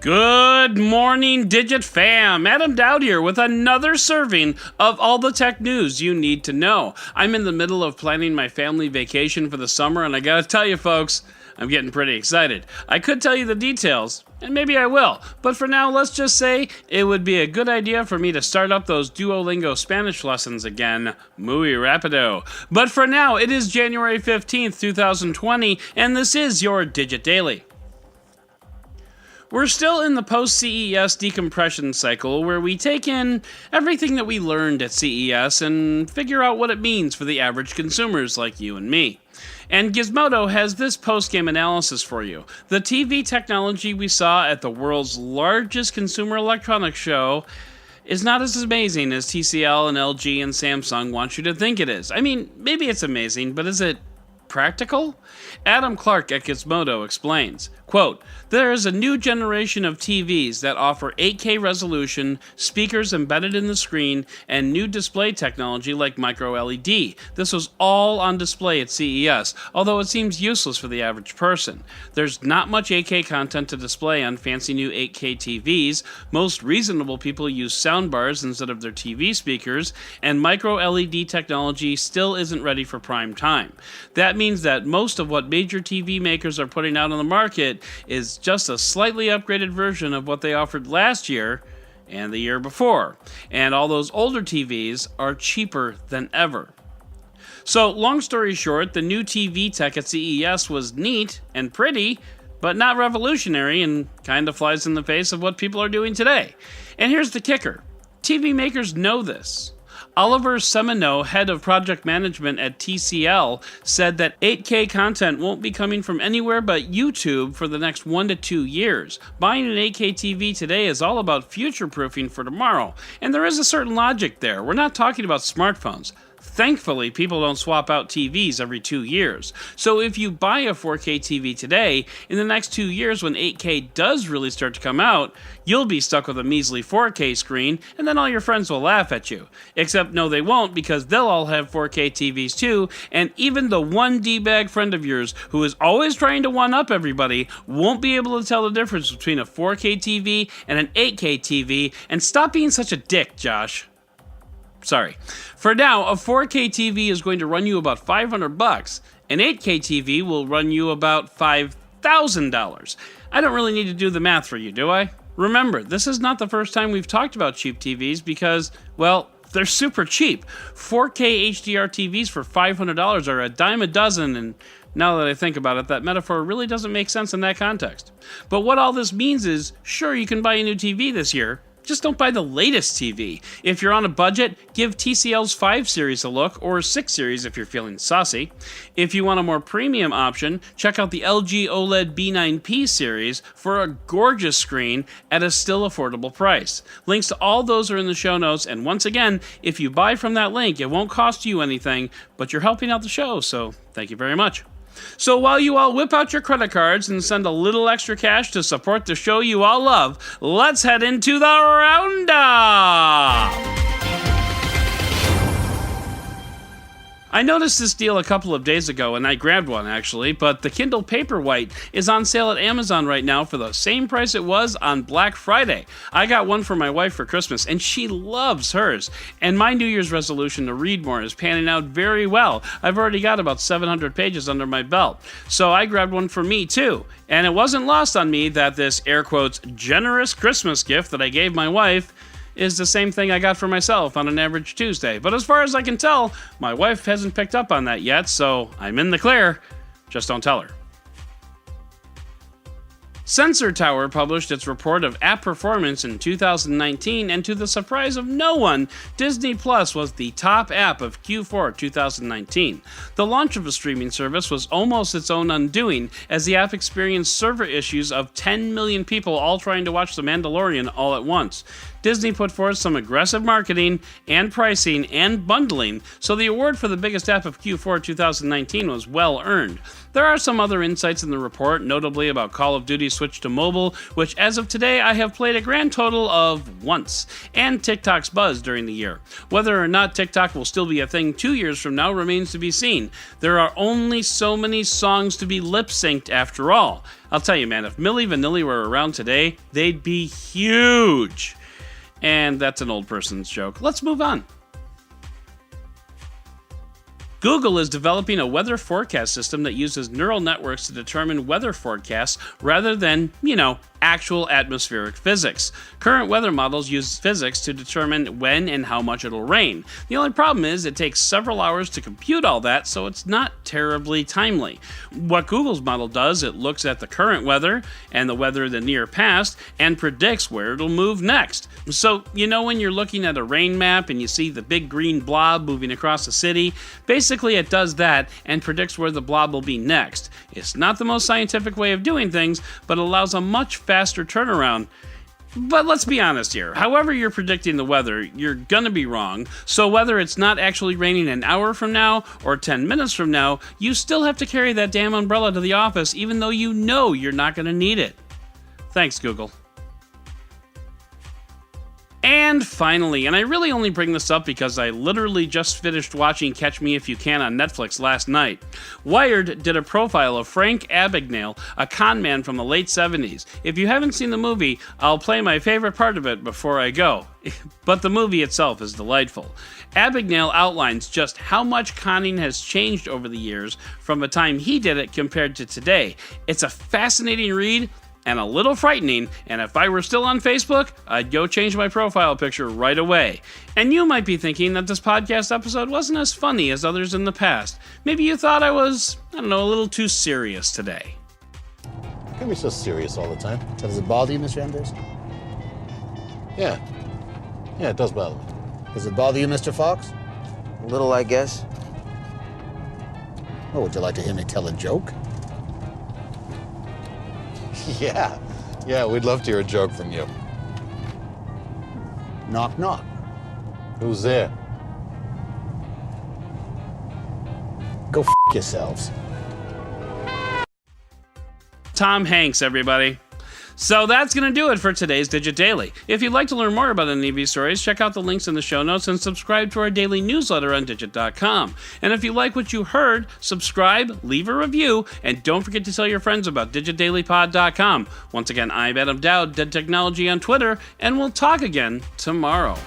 Good morning, Digit fam. Adam Doud here with another serving of all the tech news you need to know. I'm in the middle of planning my family vacation for the summer, and I gotta tell you folks, I'm getting pretty excited. I could tell you the details, and maybe I will, but for now, let's just say it would be a good idea for me to start up those Duolingo Spanish lessons again, muy rapido. But for now, it is January 15th, 2020, and this is your Digit Daily. We're still in the post-CES decompression cycle where we take in everything that we learned at CES and figure out what it means for the average consumers like you and me. And Gizmodo has this post-game analysis for you. The TV technology we saw at the world's largest consumer electronics show is not as amazing as TCL and LG and Samsung want you to think it is. I mean, maybe it's amazing, but is it practical? Adam Clark at Gizmodo explains, quote, "There is a new generation of TVs that offer 8K resolution, speakers embedded in the screen, and new display technology like microLED. This was all on display at CES, although it seems useless for the average person. There's not much 8K content to display on fancy new 8K TVs. Most reasonable people use soundbars instead of their TV speakers, and microLED technology still isn't ready for prime time. That means that most of what major TV makers are putting out on the market is just a slightly upgraded version of what they offered last year and the year before. And all those older TVs are cheaper than ever." So, long story short, the new TV tech at CES was neat and pretty, but not revolutionary, and kind of flies in the face of what people are doing today. And here's the kicker. TV makers know this. Oliver Semino, head of project management at TCL, said that 8K content won't be coming from anywhere but YouTube for the next 1 to 2 years. Buying an 8K TV today is all about future-proofing for tomorrow, and there is a certain logic there. We're not talking about smartphones. Thankfully, people don't swap out TVs every 2 years. So if you buy a 4K TV today, in the next 2 years when 8K does really start to come out, you'll be stuck with a measly 4K screen, and then all your friends will laugh at you. Except no, they won't, because they'll all have 4K TVs too, and even the one D-bag friend of yours who is always trying to one-up everybody won't be able to tell the difference between a 4K TV and an 8K TV, and stop being such a dick, Josh. Sorry. For now, a 4K TV is going to run you about $500. An 8K TV will run you about $5,000. I don't really need to do the math for you, do I? Remember, this is not the first time we've talked about cheap TVs because, well, they're super cheap. 4K HDR TVs for $500 are a dime a dozen, and now that I think about it, that metaphor really doesn't make sense in that context. But what all this means is, sure, you can buy a new TV this year, just don't buy the latest TV. If you're on a budget, give TCL's 5 Series a look, or 6 Series if you're feeling saucy. If you want a more premium option, check out the LG OLEDB9P series for a gorgeous screen at a still affordable price. Links to all those are in the show notes, and once again, if you buy from that link, it won't cost you anything, but you're helping out the show, so thank you very much. So while you all whip out your credit cards and send a little extra cash to support the show you all love, let's head into the roundup! I noticed this deal a couple of days ago, and I grabbed one actually, but the Kindle Paperwhite is on sale at Amazon right now for the same price it was on Black Friday. I got one for my wife for Christmas, and she loves hers. And my New Year's resolution to read more is panning out very well. I've already got about 700 pages under my belt. So I grabbed one for me too. And it wasn't lost on me that this, air quotes, generous Christmas gift that I gave my wife is the same thing I got for myself on an average Tuesday. But as far as I can tell, my wife hasn't picked up on that yet, so I'm in the clear. Just don't tell her. Sensor Tower published its report of app performance in 2019, and to the surprise of no one, Disney Plus was the top app of Q4 2019. The launch of a streaming service was almost its own undoing, as the app experienced server issues of 10 million people all trying to watch The Mandalorian all at once. Disney put forth some aggressive marketing and pricing and bundling, so the award for the biggest app of Q4 2019 was well earned. There are some other insights in the report, notably about Call of Duty's switch to mobile, which as of today I have played a grand total of once, and TikTok's buzz during the year. Whether or not TikTok will still be a thing 2 years from now remains to be seen. There are only so many songs to be lip-synced after all. I'll tell you, man, if Milli Vanilli were around today, they'd be huge. And that's an old person's joke. Let's move on. Google is developing a weather forecast system that uses neural networks to determine weather forecasts rather than, actual atmospheric physics. Current weather models use physics to determine when and how much it'll rain. The only problem is it takes several hours to compute all that, so it's not terribly timely. What Google's model does, it looks at the current weather and the weather in the near past and predicts where it'll move next. So, when you're looking at a rain map and you see the big green blob moving across the city, basically it does that and predicts where the blob will be next. It's not the most scientific way of doing things, but allows a much faster turnaround. But let's be honest here. However you're predicting the weather, you're gonna be wrong. So whether it's not actually raining an hour from now or 10 minutes from now, you still have to carry that damn umbrella to the office even though you know you're not gonna need it. Thanks, Google. And finally, and I really only bring this up because I literally just finished watching Catch Me If You Can on Netflix last night. Wired did a profile of Frank Abagnale, a con man from the late 70s. If you haven't seen the movie, I'll play my favorite part of it before I go. But the movie itself is delightful. Abagnale outlines just how much conning has changed over the years from the time he did it compared to today. It's a fascinating read, and a little frightening, and if I were still on Facebook, I'd go change my profile picture right away. And you might be thinking that this podcast episode wasn't as funny as others in the past. Maybe you thought I was, a little too serious today. How come you're so serious all the time? Does it bother you, Mr. Anders? Yeah, it does bother me. Does it bother you, Mr. Fox? A little, I guess. Oh, would you like to hear me tell a joke? Yeah, we'd love to hear a joke from you. Knock, knock. Who's there? Go f*** yourselves. Tom Hanks, everybody. So that's going to do it for today's Digit Daily. If you'd like to learn more about any of these stories, check out the links in the show notes and subscribe to our daily newsletter on Digit.com. And if you like what you heard, subscribe, leave a review, and don't forget to tell your friends about DigitDailyPod.com. Once again, I'm Adam Doud, Dead Technology on Twitter, and we'll talk again tomorrow.